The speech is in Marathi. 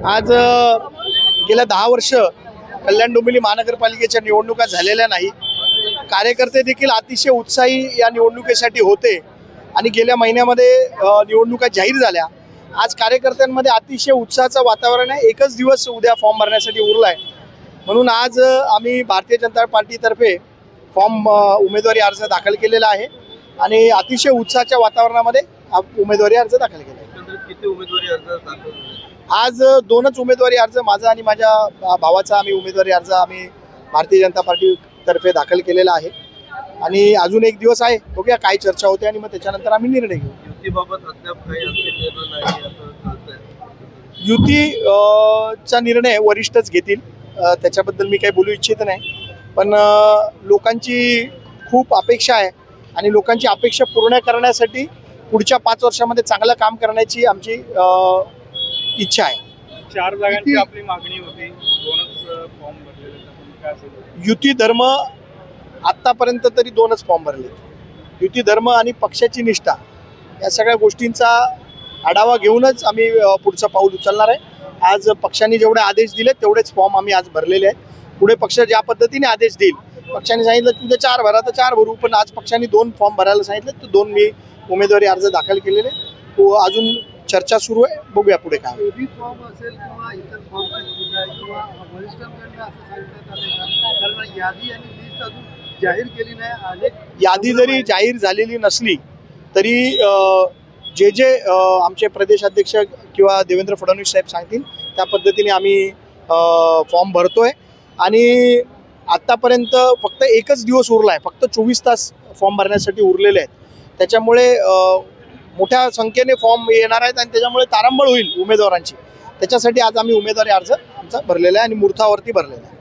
आज गेल्या 10 वर्ष कल्याण डोंबिवली महानगरपालिकेच्या निवडणुका झालेल्या नाही। कार्यकर्ते देखील अतिशय उत्साही या निवडणुकीसाठी होते आणि गेल्या महिन्यामध्ये निवडणुका जाहीर झाल्या। आज कार्यकर्त्यांमध्ये अतिशय उत्साहाचं वातावरण आहे। एकच दिवस उद्या फॉर्म भरण्यासाठी उरलाय, म्हणून आज आम्ही भारतीय जनता पार्टीतर्फे फॉर्म उमेदवारी अर्ज दाखल केलेला आहे आणि अतिशय उत्साहाच्या वातावरणामध्ये उमेदवारी अर्ज दाखल केला आहे। किती उमेदवारी अर्ज दाखल झाले? आज 2च उमेदवारी अर्ज, माझा आणि माझ्या भावाचा आम्ही उमेदवारी अर्ज भारतीय जनता पार्टीतर्फे दाखल केलेला आहे आणि अजून एक दिवस आहे, बघूया काय चर्चा होते आणि मग त्याच्यानंतर आम्ही निर्णय घेऊ। युतीबाबत अद्याप काही अंतिम निर्णय नाही असं कळतंय। युतीचा निर्णय वरिष्ठच घेतील, त्याच्याबद्दल मी काही बोलू इच्छित नाही, पण लोकांची खूप अपेक्षा आहे आणि लोकांची अपेक्षा पूर्ण करण्यासाठी पुढच्या 5 वर्षामध्ये चांगलं काम करण्याची आमची इच्छा आहे। 4 जागांची आपली मागणी होती, 2च फॉर्म भरलेले। युती धर्म आतापर्यंत तरी 2च फॉर्म भरले। युती धर्म आणि पक्षाची निष्ठा या सगळ्या गोष्टींचा आढावा घेऊनच आम्ही पुढचं पाऊल उचलणार आहे। आज पक्षाने जेवढे आदेश दिले तेवढेच फॉर्म आम्ही आज भरलेले आहेत। पुढे पक्ष ज्या पद्धतीने आदेश देईल, पक्षाने सांगितलं की उद्या 4 भरा तर 4 भरू, पण आज पक्षाने 2 फॉर्म भरायला सांगितले तर 2 मी उमेदवारी अर्ज दाखल केलेले। तो अजून चर्चा सुरू आहे, बघूया पुढे काय। फॉर्म असेल किंवा इतर फॉर्मची सुविधा किंवा वरिष्ठांकडून असं सांगण्यात आले, कारण यादी आणि लिस्ट अजून जाहीर केली नाही। यादी जरी जाहीर झालेली नसली तरी जे आमचे प्रदेशाध्यक्ष किंवा देवेंद्र फडणवीस साहेब सांगतील त्या पद्धतीने आम्ही फॉर्म भरतोय आणि आतापर्यंत फक्त एकच दिवस उरला आहे, फक्त 24 तास फॉर्म भरण्यासाठी उरलेले आहेत। त्याच्यामुळे मोठ्या संख्येने फॉर्म येणार आहेत आणि त्याच्यामुळे तारांबळ होईल उमेदवारांची। त्याच्यासाठी आज आम्ही उमेदवारी अर्ज आमचा भरलेला आहे आणि मुहूर्तावरती भरलेला आहे।